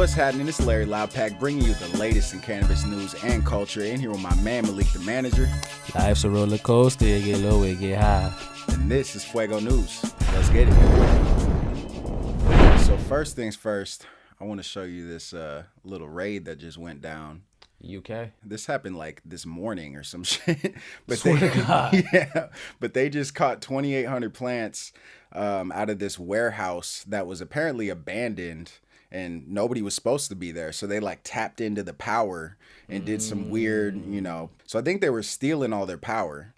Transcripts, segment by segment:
What's happening? It's Larry Loudpack bringing you the latest in cannabis news and culture. In here with my man Malik, the manager. Life's a roller coaster, it get low, it get high. And this is Fuego News. Let's get it. So first things first, I want to show you this little raid that just went down. UK? This happened like this morning or some shit. But Swear to God. Yeah, but they just caught 2,800 plants out of this warehouse that was apparently abandoned and nobody was supposed to be there. So they like tapped into the power and did some weird, so I think they were stealing all their power.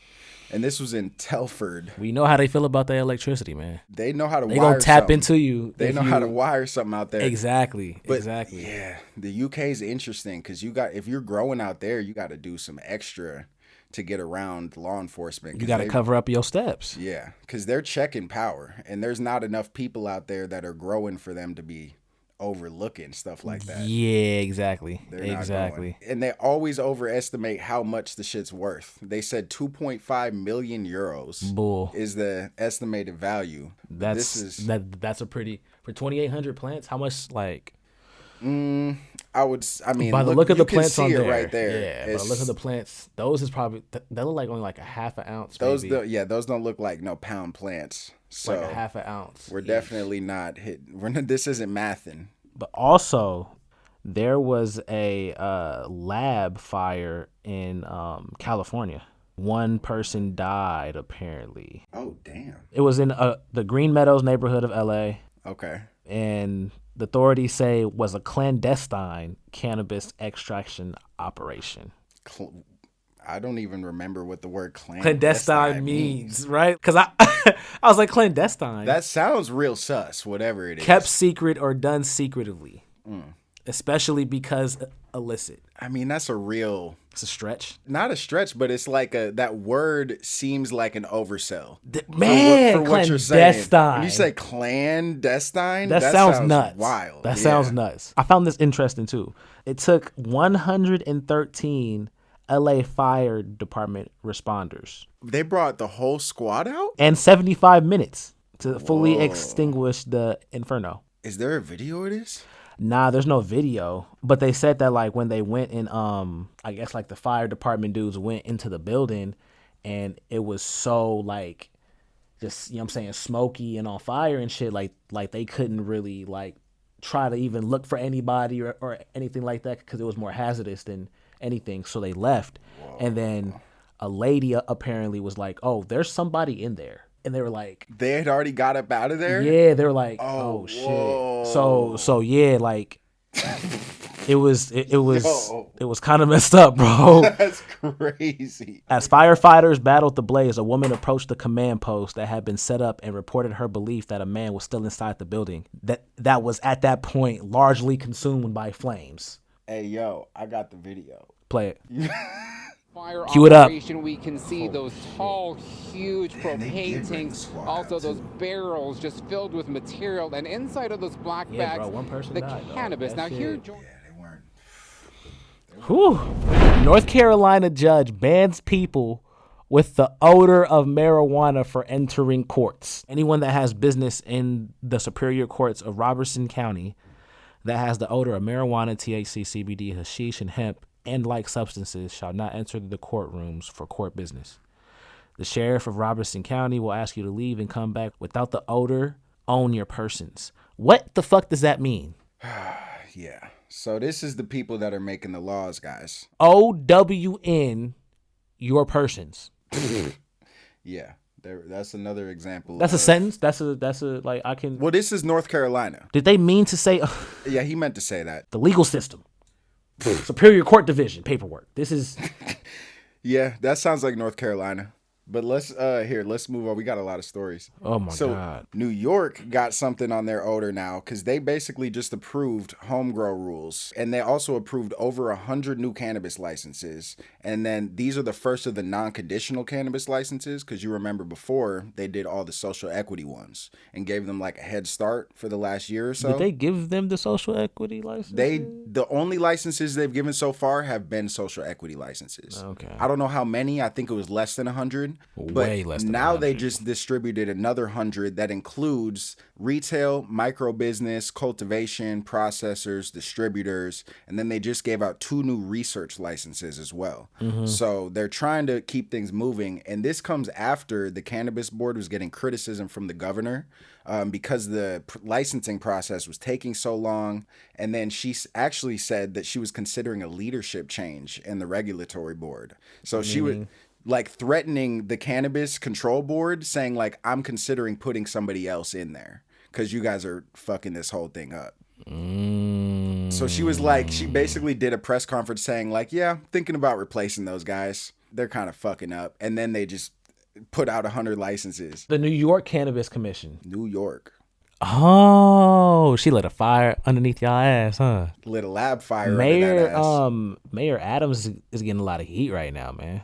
And this was in Telford. We know how they feel about their electricity, man. They know how to They wire gonna tap something. into you. They know how to wire something out there. Exactly. But exactly. Yeah, the UK is interesting because if you're growing out there, you got to do some extra to get around law enforcement. You got to cover up your steps. Yeah, because they're checking power, and there's not enough people out there that are growing for them to be overlooking stuff like that. Yeah, exactly. They're not exactly. going. And they always overestimate how much the shit's worth. They said 2.5 million euros Bull. is the estimated value. That's a pretty for 2,800 plants. How much like? I mean, By the look of the you can plants see on it there, right there. Yeah. By the look of the plants, those is probably they look like only like a half an ounce. Those maybe. those don't look like no pound plants. So like a half an ounce. We're definitely not hitting. This isn't mathing. But also, there was a lab fire in California. One person died, apparently. Oh, damn. It was in the Green Meadows neighborhood of L.A. Okay. And the authorities say was a clandestine cannabis extraction operation. I don't even remember what the word clandestine means, right? Because I was like, clandestine. That sounds real sus, whatever it is. Kept secret or done secretively. Especially because illicit. I mean, that's a real... It's a stretch. Not a stretch, but it's like that word seems like an oversell. Man, for what you're saying. Clandestine. When you say clandestine, that sounds nuts. Wild. That sounds nuts. I found this interesting too. It took 113 LA Fire Department responders. They brought the whole squad out? And 75 minutes to fully extinguish the inferno. Is there a video of this? Nah, there's no video. But they said that like when they went in, I guess like the fire department dudes went into the building and it was so like just, smoky and on fire and shit. Like they couldn't really like try to even look for anybody or anything like that because it was more hazardous than anything. So they left. Whoa. And then a lady apparently was like, oh, there's somebody in there. And they were like, they had already got up out of there? Yeah, they were like, oh shit. So yeah, like it was kind of messed up, bro. That's crazy. As firefighters battled the blaze, a woman approached the command post that had been set up and reported her belief that a man was still inside the building that was at that point largely consumed by flames. Hey yo, I got the video. Play it. Fire Cue it up. operation, we can see those tall, huge propane tanks, also those barrels just filled with material, and inside of those black bags, one person the died, cannabis. Now here, They weren't. Whew. North Carolina judge bans people with the odor of marijuana for entering courts. Anyone that has business in the superior courts of Robertson County that has the odor of marijuana, THC, CBD, hashish, and hemp, and like substances shall not enter the courtrooms for court business. The sheriff of Robertson County will ask you to leave and come back without the odor on your persons. What the fuck does that mean? Yeah. So this is the people that are making the laws, guys. OWN your persons. Yeah. That's another example. That's a sentence. That's a like I can. Well, this is North Carolina. Did they mean to say? Yeah, he meant to say that. The legal system. Superior Court Division paperwork. This is. Yeah, that sounds like North Carolina. But let's move on. We got a lot of stories. Oh my God. New York got something on their odor now because they basically just approved home grow rules, and they also approved over 100 new cannabis licenses. And then these are the first of the non-conditional cannabis licenses because you remember before they did all the social equity ones and gave them like a head start for the last year or so. Did they give them the social equity license? The only licenses they've given so far have been social equity licenses. Okay. I don't know how many. I think it was less than 100. Way less than now they 100. just distributed another 100 that includes retail, micro business, cultivation, processors, distributors, and then they just gave out 2 new research licenses as well. So they're trying to keep things moving, and this comes after the Cannabis Board was getting criticism from the governor because the licensing process was taking so long, and then she actually said that she was considering a leadership change in the regulatory board. So she would like threatening the Cannabis Control Board, saying like, I'm considering putting somebody else in there because you guys are fucking this whole thing up. So she was like, she basically did a press conference saying like, yeah, thinking about replacing those guys. They're kind of fucking up. And then they just put out 100 licenses. The New York Cannabis Commission. New York. Oh, she lit a fire underneath y'all ass, huh? Lit a lab fire under that ass. Mayor Adams is getting a lot of heat right now, man.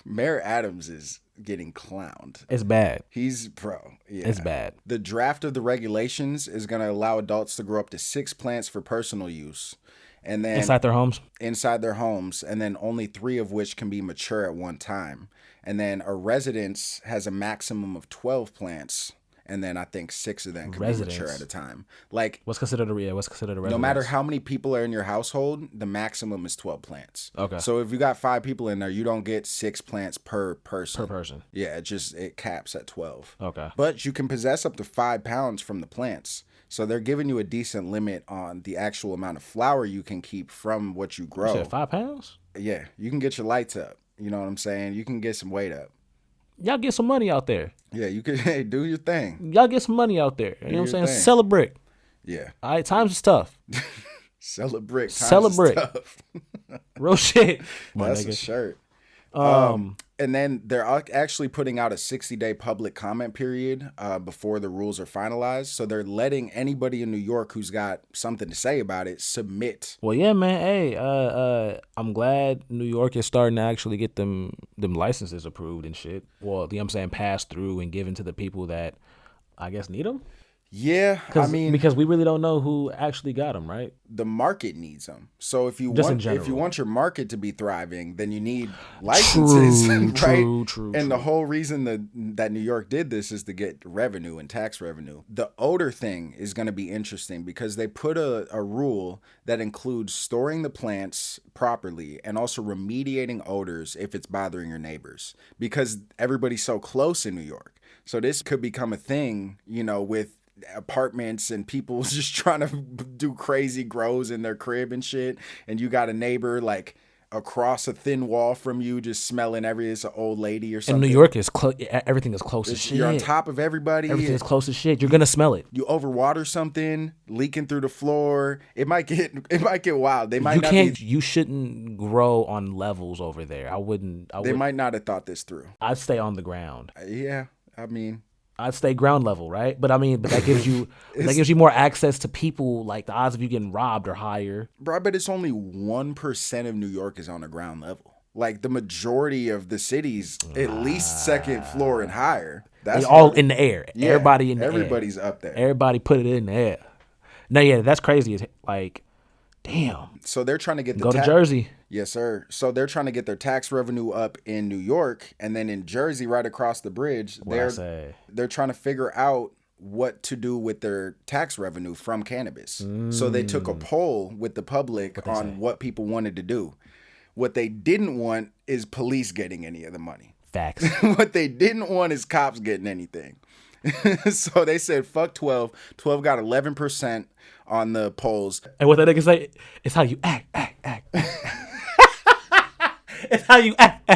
Mayor Adams is getting clowned. It's bad. He's yeah. It's bad. The draft of the regulations is going to allow adults to grow up to 6 plants for personal use. And then Inside their homes? Inside their homes, and then only 3 of which can be mature at one time. And then a residence has a maximum of 12 plants, and then I think 6 of them can be mature at a time. Like, what's considered a residence? No matter how many people are in your household, the maximum is 12 plants. Okay. So if you got 5 people in there, you don't get 6 plants per person. Per person. Yeah, it caps at 12. Okay. But you can possess up to 5 pounds from the plants. So they're giving you a decent limit on the actual amount of flower you can keep from what you grow. You said 5 pounds? Yeah, you can get your lights up. You know what I'm saying? You can get some weight up. Y'all get some money out there. Yeah, you could do your thing. Y'all get some money out there. You know what I'm saying? Sell a brick. Yeah. All right, times is tough. Sell a brick. Sell a brick. Real shit. That's a shirt. And then they're actually putting out a 60-day public comment period before the rules are finalized. So they're letting anybody in New York who's got something to say about it submit. Well, yeah, man. Hey, I'm glad New York is starting to actually get them licenses approved and shit. Well, you know what I'm saying, passed through and given to the people that I guess need them. Yeah, I mean, because we really don't know who actually got them, right? The market needs them. So if you want your market to be thriving, then you need licenses, right? True. And the whole reason that New York did this is to get revenue and tax revenue. The odor thing is going to be interesting because they put a rule that includes storing the plants properly and also remediating odors if it's bothering your neighbors, because everybody's so close in New York. So this could become a thing, with apartments and people just trying to do crazy grows in their crib and shit, and you got a neighbor like across a thin wall from you just smelling it's an old lady or something. And New York is everything is close as shit. You're on top of everybody. Everything is close as shit. You're gonna smell it. You overwater something, leaking through the floor. It might get wild. You shouldn't grow on levels over there. They might not have thought this through. I'd stay on the ground. Yeah, I mean, I'd stay ground level, right? But that gives you more access to people. Like the odds of you getting robbed are higher. Bro, but it's only 1% of New York is on the ground level. Like the majority of the cities, at least second floor and higher. That's all in the air. Yeah, everybody's up there. Everybody put it in the air. No, yeah, that's crazy. It's like, damn. So they're trying to get go to Jersey. Yes, sir. So they're trying to get their tax revenue up in New York, and then in Jersey, right across the bridge, they're trying to figure out what to do with their tax revenue from cannabis. So they took a poll with the public on what people wanted to do. What they didn't want is police getting any of the money. Facts. What they didn't want is cops getting anything. So they said, fuck 12. 12 got 11% on the polls. And what that nigga say, it's how you act. It's how you act.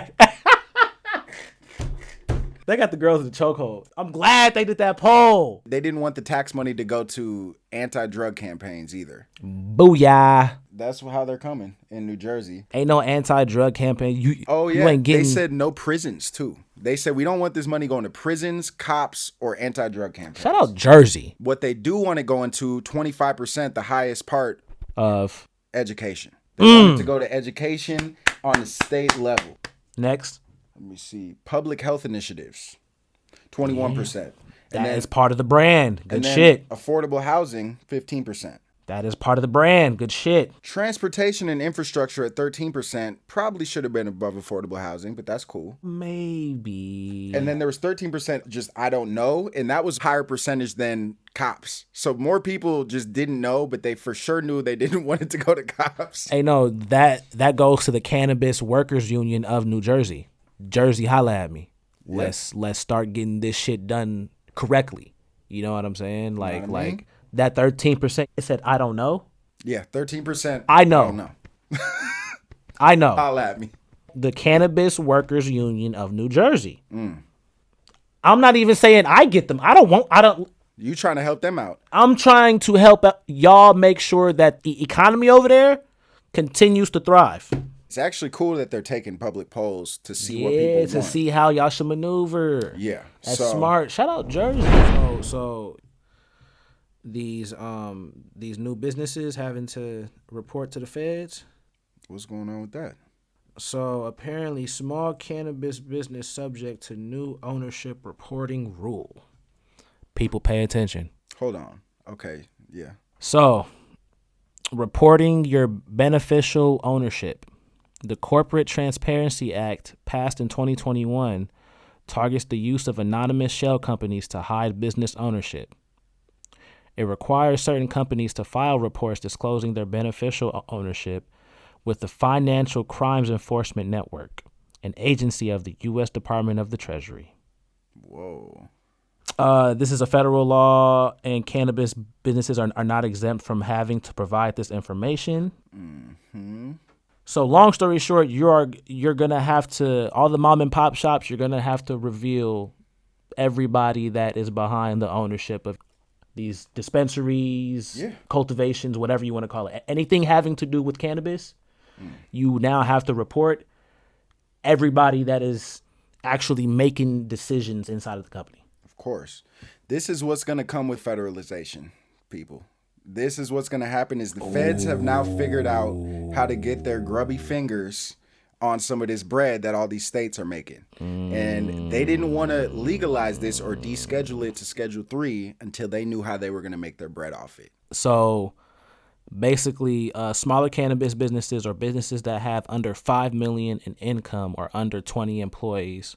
They got the girls in the chokehold. I'm glad they did that poll. They didn't want the tax money to go to anti-drug campaigns either. Booyah. That's how they're coming in New Jersey. Ain't no anti-drug campaign. You ain't getting... They said no prisons too. They said we don't want this money going to prisons, cops, or anti-drug campaigns. Shout out Jersey. What they do want it going to 25%, the highest part of education. They want it to go to education on the state level. Next. Let me see. Public health initiatives, 21%. That is part of the brand. Good shit. Affordable housing, 15%. That is part of the brand. Good shit. Transportation and infrastructure at 13% probably should have been above affordable housing, but that's cool. Maybe. And then there was 13% just I don't know, and that was higher percentage than cops. So more people just didn't know, but they for sure knew they didn't want it to go to cops. Hey, no, that goes to the Cannabis Workers Union of New Jersey. Jersey, holla at me. Yeah. Let's start getting this shit done correctly. You know what I'm saying? Like what I mean? like that 13%. It said I don't know. Yeah, 13%. I know. I don't know. I know. Holla at me. The Cannabis Workers Union of New Jersey. I'm not even saying I get them. I don't. You trying to help them out. I'm trying to help y'all make sure that the economy over there continues to thrive. It's actually cool that they're taking public polls to see what people want. To see how y'all should maneuver. Yeah. That's so, smart. Shout out Jersey. So these new businesses having to report to the feds. What's going on with that? So apparently small cannabis business subject to new ownership reporting rule. People pay attention. Hold on. Okay. Yeah. So reporting your beneficial ownership. The Corporate Transparency Act, passed in 2021, targets the use of anonymous shell companies to hide business ownership. It requires certain companies to file reports disclosing their beneficial ownership with the Financial Crimes Enforcement Network, an agency of the U.S. Department of the Treasury. Whoa. This is a federal law, and cannabis businesses are not exempt from having to provide this information. Mm-hmm. So long story short, you're gonna have to, all the mom and pop shops, you're gonna have to reveal everybody that is behind the ownership of these dispensaries, cultivations, whatever you want to call it. Anything having to do with cannabis, you now have to report everybody that is actually making decisions inside of the company. Of course. This is what's gonna come with federalization, people. This is what's going to happen is the feds have now figured out how to get their grubby fingers on some of this bread that all these states are making. And they didn't want to legalize this or deschedule it to Schedule 3 until they knew how they were going to make their bread off it. So basically, smaller cannabis businesses or businesses that have under $5 million in income or under 20 employees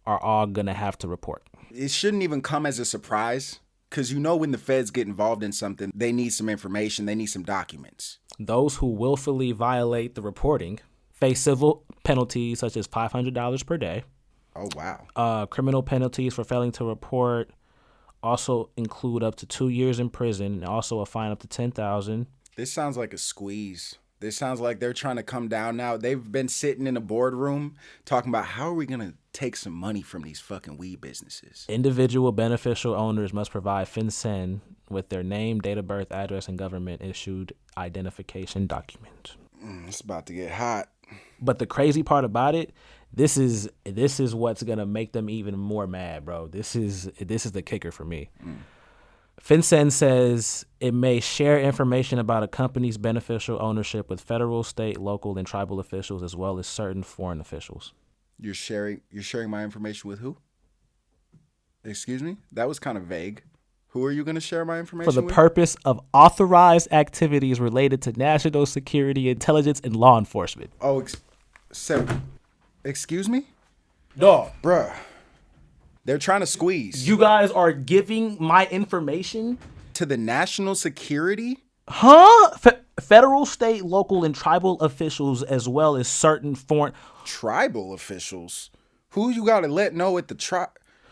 are all going to have to report. It shouldn't even come as a surprise. Because when the feds get involved in something, they need some information, they need some documents. Those who willfully violate the reporting face civil penalties such as $500 per day. Oh, wow. Criminal penalties for failing to report also include up to 2 years in prison and also a fine up to $10,000. This sounds like a squeeze. This sounds like they're trying to come down now. They've been sitting in a boardroom talking about how are we going to take some money from these fucking weed businesses. Individual beneficial owners must provide FinCEN with their name, date of birth, address, and government-issued identification document. It's about to get hot. But the crazy part about it, this is what's going to make them even more mad, bro. This is the kicker for me. FinCEN says it may share information about a company's beneficial ownership with federal, state, local, and tribal officials, as well as certain foreign officials. You're sharing my information with who? Excuse me? That was kind of vague. Who are you going to share my information with? For the purpose of authorized activities related to national security, intelligence, and law enforcement. Oh, excuse me? No. Bruh. They're trying to squeeze. You guys are giving my information to the national security? Huh? Federal, state, local, and tribal officials, as well as certain foreign... Tribal officials? Who you got to let know at the tribe?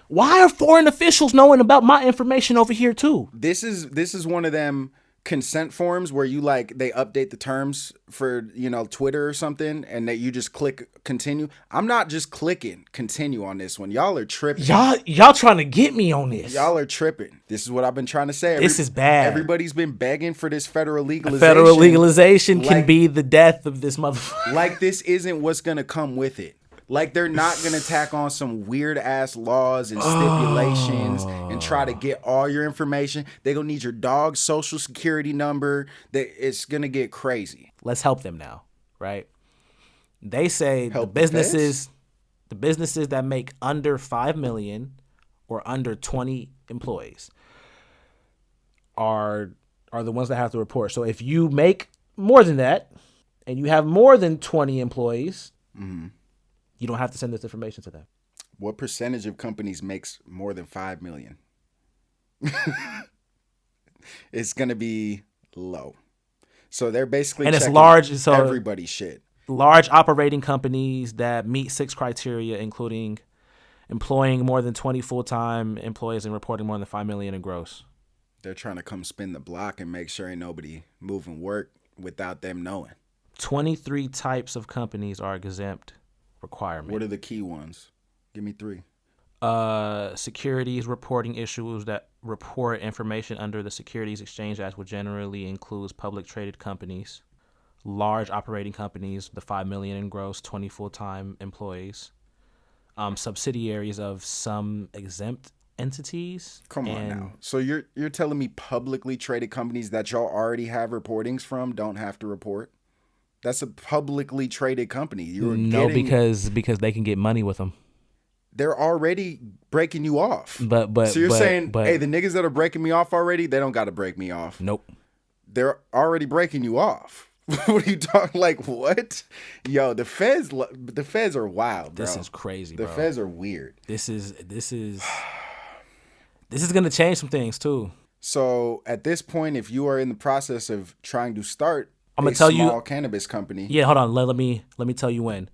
Why are foreign officials knowing about my information over here, too? This is one of them consent forms where you they update the terms for, Twitter or something, and that you just click continue. I'm not just clicking continue on this one. Y'all are tripping. Y'all trying to get me on this. Y'all are tripping. This is what I've been trying to say. This is bad. Everybody's been begging for this federal legalization. Federal legalization can be the death of this motherfucker. Like this isn't what's going to come with it. Like they're not going to tack on some weird ass laws and stipulations and try to get all your information. They're going to need your dog's social security number. It's going to get crazy. Let's help them now, right? They say the businesses that make under 5 million or under 20 employees are are the ones that have to report. So if you make more than that and you have more than 20 employees, you don't have to send this information to them. What percentage of companies makes more than 5 million? It's going to be low. So they're basically and it's checking large. So everybody's shit. Large operating companies that meet 6 criteria, including employing more than 20 full-time employees and reporting more than 5 million in gross. They're trying to come spin the block and make sure ain't nobody moving work without them knowing. 23 types of companies are exempt requirement. What are the key ones? Give me 3. Securities reporting issues that report information under the Securities Exchange Act, which generally includes public traded companies, large operating companies, the 5 million in gross, 20 full-time employees, subsidiaries of some exempt entities. Come on now. So you're telling me publicly traded companies that y'all already have reportings from don't have to report? That's a publicly traded company. Because they can get money with them. They're already breaking you off. But so you're saying, hey, the niggas that are breaking me off already, they don't got to break me off. Nope. They're already breaking you off. What are you talking? Like what? Yo, the feds are wild, bro. This is crazy, bro. The feds are weird. This is gonna change some things too. So at this point, if you are in the process of trying to start a small cannabis company, yeah, hold on. Let me tell you when.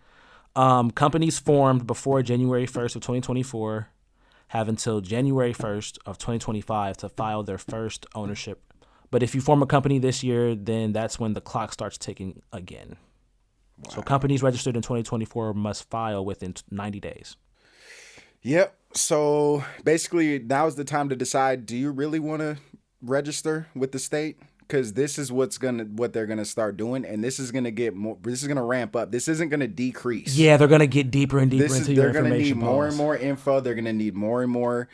Companies formed before January 1st of 2024 have until January 1st of 2025 to file their first ownership. But if you form a company this year, then that's when the clock starts ticking again. Wow. So companies registered in 2024 must file within 90 days. Yep. So basically, now's the time to decide, do you really want to register with the state? Because this is what they're gonna start doing, and this is gonna get more. This is gonna ramp up. This isn't gonna decrease. Yeah, they're gonna get deeper and deeper into your information. They're gonna need more and more info. They're gonna need more and more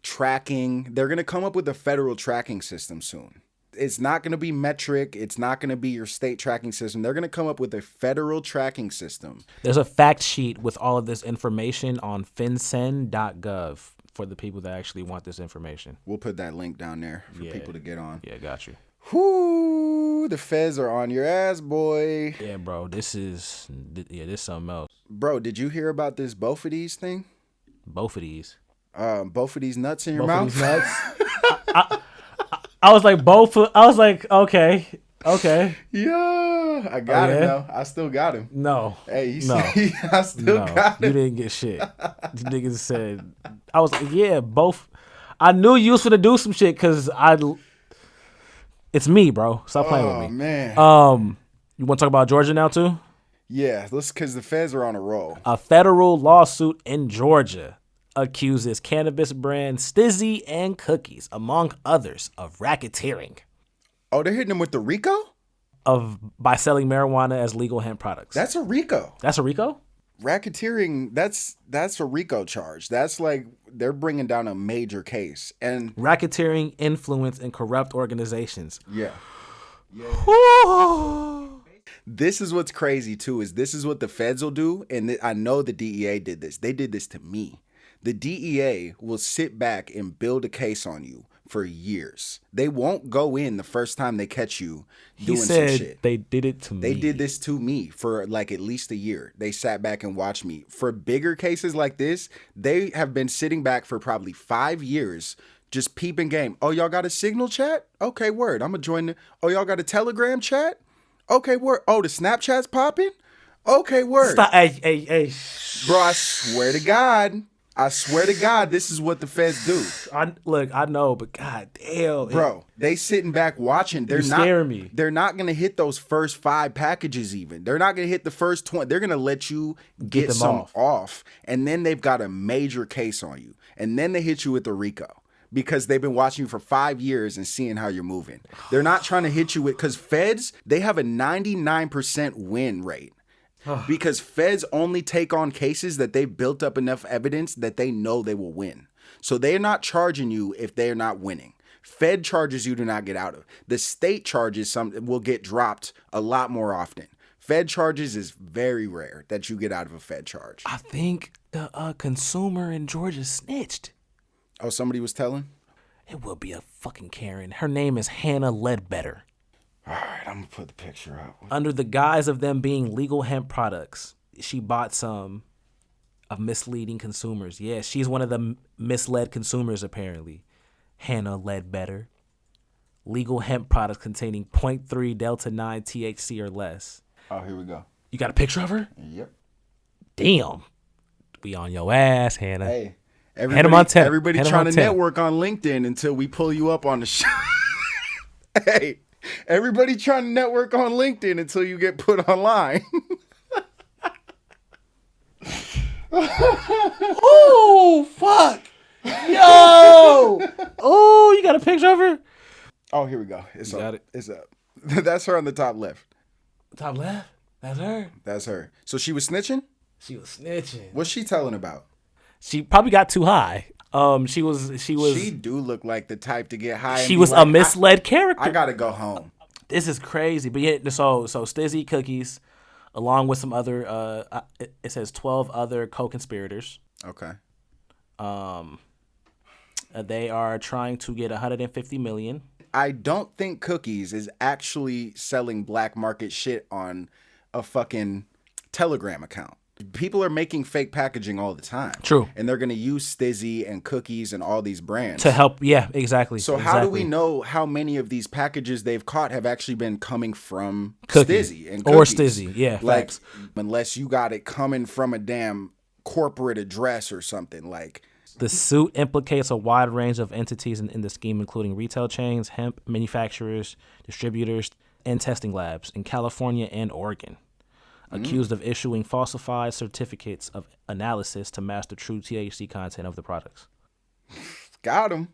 tracking. They're gonna come up with a federal tracking system soon. It's not gonna be metric. It's not gonna be your state tracking system. They're gonna come up with a federal tracking system. There's a fact sheet with all of this information on fincen.gov for the people that actually want this information. We'll put that link down there for people to get on. Yeah, got you. Whoo, the feds are on your ass, boy. Yeah, bro, this is something else. Bro, did you hear about this both of these thing? Both of these? Both of these nuts in your mouth? Both of these nuts? I was like, okay. Yeah, I got him, though. I still got him. No. Hey, you see, I still got him. You didn't get shit. You niggas said, I was like, yeah, both. I knew you was finna do some shit because it's me, bro. Stop playing with me. Oh, man. You want to talk about Georgia now, too? Yeah, because the feds are on a roll. A federal lawsuit in Georgia accuses cannabis brand Stizzy and Cookies, among others, of racketeering. Oh, they're hitting them with the RICO? By selling marijuana as legal hemp products. That's a RICO. That's a RICO? Racketeering, that's a RICO charge. That's like they're bringing down a major case. And racketeering, influence, and corrupt organizations. Yeah. This is what's crazy too, is this is what the feds will do. And I know the DEA did this. They did this to me. The DEA will sit back and build a case on you for years. They won't go in the first time they catch you doing some shit. They did it to me. They did this to me for like at least a year. They sat back and watched me. For bigger cases like this, they have been sitting back for probably 5 years just peeping game. Oh, y'all got a Signal chat? Okay, word. I'm going to join. Oh, y'all got a Telegram chat? Okay, word. Oh, the Snapchat's popping? Okay, word. Stop. Hey. Bro, I swear to God, this is what the feds do. I know, but god damn. Bro, they sitting back watching. They're not scaring me. They're not going to hit those first 5 packages even. They're not going to hit the first 20. They're going to let you get some off. And then they've got a major case on you. And then they hit you with the RICO. Because they've been watching you for 5 years and seeing how you're moving. They're not trying to hit you with, because feds, they have a 99% win rate. Because feds only take on cases that they've built up enough evidence that they know they will win. So they're not charging you if they're not winning. Fed charges you do not get out of. The state charges will get dropped a lot more often. Fed charges is very rare that you get out of a Fed charge. I think the consumer in Georgia snitched. Oh, somebody was telling? It will be a fucking Karen. Her name is Hannah Ledbetter. All right, I'm gonna put the picture up. Under the guise of them being legal hemp products, she bought some of misleading consumers. Yeah, she's one of the misled consumers, apparently. Hannah Ledbetter. Legal hemp products containing 0.3 Delta 9 THC or less. Oh, here we go. You got a picture of her? Yep. Damn. We on your ass, Hannah. Hey, Hannah Montana. Everybody Hannah trying Montana. to network on LinkedIn until we pull you up on the show. Hey, everybody trying to network on LinkedIn until you get put online. Oh, fuck. Yo. Oh, you got a picture of her? Oh, here we go. It's You up. got it? It's up. That's her on the top left. Top left? That's her. That's her. So she was snitching? She was snitching. What's she telling about? She probably got too high. She She do look like the type to get high. And she be was like, a misled character. I gotta go home. This is crazy. But yeah, so Stizzy Cookies, along with some other, it says 12 other co-conspirators. Okay. They are trying to get 150 million. I don't think Cookies is actually selling black market shit on a fucking Telegram account. People are making fake packaging all the time. True. And they're going to use Stizzy and Cookies and all these brands. To help, yeah, exactly. So how do we know how many of these packages they've caught have actually been coming from Cookies. Stizzy and Or Cookies? Stizzy, yeah, Like, facts. unless you got it coming from a damn corporate address or something like. The suit implicates a wide range of entities in the scheme, including retail chains, hemp manufacturers, distributors, and testing labs in California and Oregon, accused of issuing falsified certificates of analysis to mask the true THC content of the products. Got him.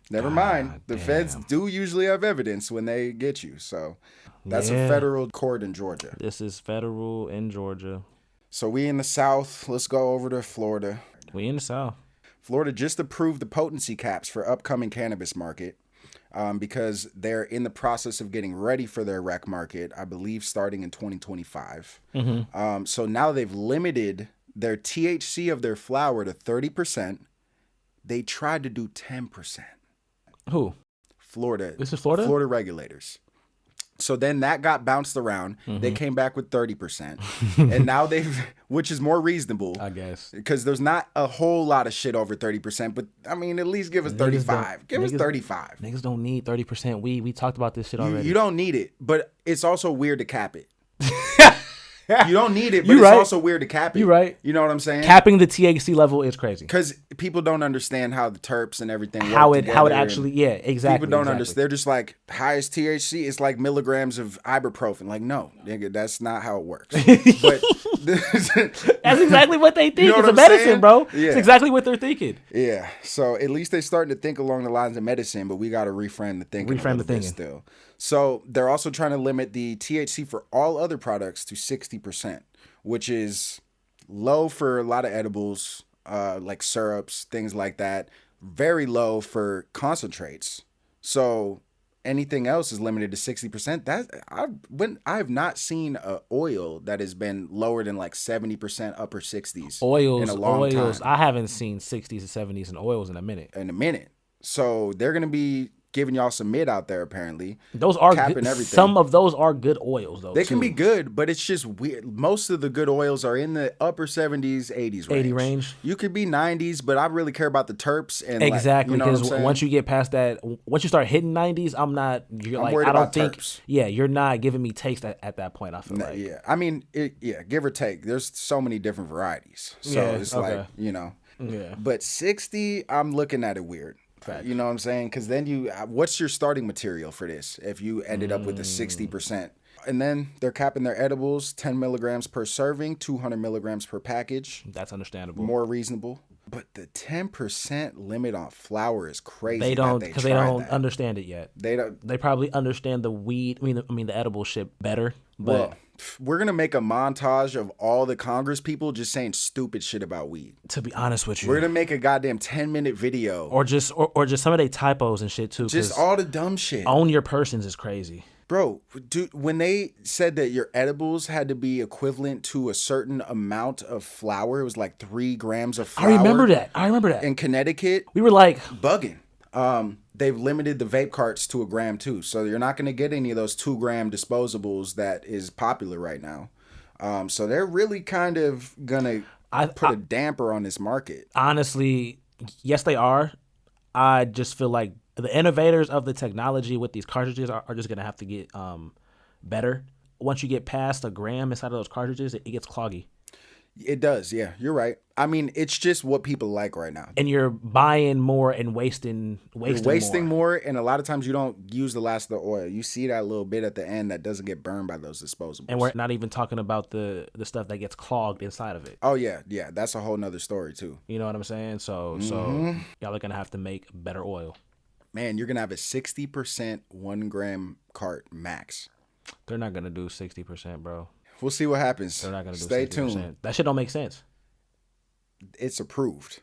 Never mind. The damn. feds do usually have evidence when they get you. So that's a federal court in Georgia. This is federal in Georgia. So we in the South. Let's go over to Florida. We in the South. Florida just approved the potency caps for upcoming cannabis market because they're in the process of getting ready for their rec market, I believe, starting in 2025. So now they've limited their THC of their flower to 30%. They tried to do 10%. Who? Florida. This is Florida? Florida regulators. So then that got bounced around. They came back with 30%. And now which is more reasonable. I guess. Because there's not a whole lot of shit over 30%. But I mean, at least give us 35. Give us 35. Niggas don't need 30% weed. We talked about this shit already. You don't need it. But it's also weird to cap it. You don't need it, but You it's right. also weird to cap it. You right. You know what I'm saying? Capping the THC level is crazy. Because people don't understand how the terps and everything work How it together, actually, and yeah, exactly. people don't exactly. understand. They're just like, highest THC is like milligrams of ibuprofen. Like, no, nigga, that's not how it works. But That's exactly what they think. You know It's what a I'm medicine, saying? bro. Yeah. It's exactly what they're thinking. yeah, so at least they're starting to think along the lines of medicine, but we got to reframe the thinking. Reframe the a little bit thinking. still. So they're also trying to limit the THC for all other products to 60%, which is low for a lot of edibles, like syrups, things like that. Very low for concentrates. So anything else is limited to 60%. I have not seen a oil that has been lower than like 70% upper 60s in a long time. I haven't seen 60s and 70s and oils in a minute. So they're gonna be giving y'all some mid out there apparently. Those are capping good, everything. some of those are good oils though. They can too. be good, but it's just weird. Most of the good oils are in the upper 70s, 80s range. 80 range. You could be 90s, but I really care about the terps and Exactly, like, you know what I'm because saying? once you get past that, once you start hitting 90s, I'm worried I don't about think, terps. yeah, you're not giving me taste at that point. I feel like, Yeah, I mean, give or take. There's so many different varieties, so Yeah, it's okay. like Yeah. But 60, I'm looking at it weird. Facts. You know what I'm saying? Because then what's your starting material for this if you ended up with the 60%? And then they're capping their edibles, 10 milligrams per serving, 200 milligrams per package. That's understandable. More reasonable. But the 10% limit on flour is crazy. They don't because they tried don't that. understand it yet. They don't. They probably understand the weed. I mean the edible shit better. But Well, we're gonna make a montage of all the Congress people just saying stupid shit about weed. to be honest with you, We're gonna make a goddamn 10-minute video. or just some of their typos and shit too. Just 'cause all the dumb shit. own your persons is crazy. Bro, dude, when they said that your edibles had to be equivalent to a certain amount of flour, it was like 3 grams of flour. I remember that. In Connecticut, We were like, bugging. they've limited the vape carts to 1 gram too. So you're not going to get any of those 2-gram disposables that is popular right now. So they're really kind of going to put a damper on this market. Honestly, yes, they are. I just feel like the innovators of the technology with these cartridges are just going to have to get better. Once you get past 1 gram inside of those cartridges, it gets cloggy. It does, yeah. You're right. I mean, it's just what people like right now. And you're buying more and wasting more, and a lot of times you don't use the last of the oil. You see that little bit at the end that doesn't get burned by those disposables. And we're not even talking about the stuff that gets clogged inside of it. Oh yeah, that's a whole nother story too. You know what I'm saying? So y'all are gonna have to make better oil. Man, you're gonna have a 60% 1 gram cart max. They're not gonna do 60%, bro. We'll see what happens. They're not gonna do 60%. Stay tuned. That shit don't make sense. It's approved.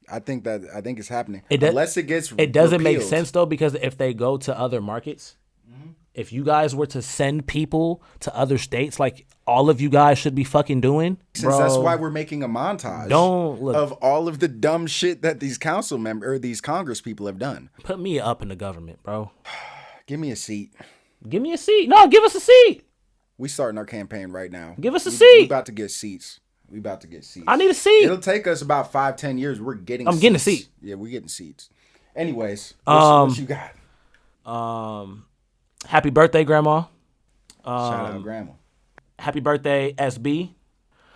I think it's happening. Unless it gets it doesn't repealed. Make sense though, because if they go to other markets, if you guys were to send people to other states, like all of you guys should be fucking doing, bro, that's why we're making a montage of all of the dumb shit that these these Congress people have done. Put me up in the government, bro. Give me a seat. Give me a seat. No, give us a seat. We starting our campaign right now. Give us a seat. We about to get seats. I need a seat. It'll take us about 5-10 years. We're getting. I'm getting a seat. Yeah, we're getting seats. Anyways, what you got? Happy birthday, Grandma. Shout out, Grandma. Happy birthday, SB.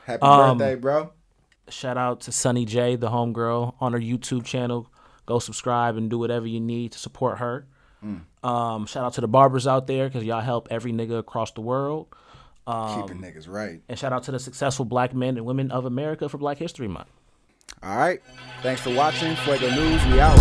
Happy birthday, bro. Shout out to Sunny J, the homegirl, on her YouTube channel. Go subscribe and do whatever you need to support her. Shout out to the barbers out there, because y'all help every nigga across the world. Keeping niggas right. And shout out to the successful black men and women of America for Black History Month. All right. Thanks for watching. Fuego News. We out.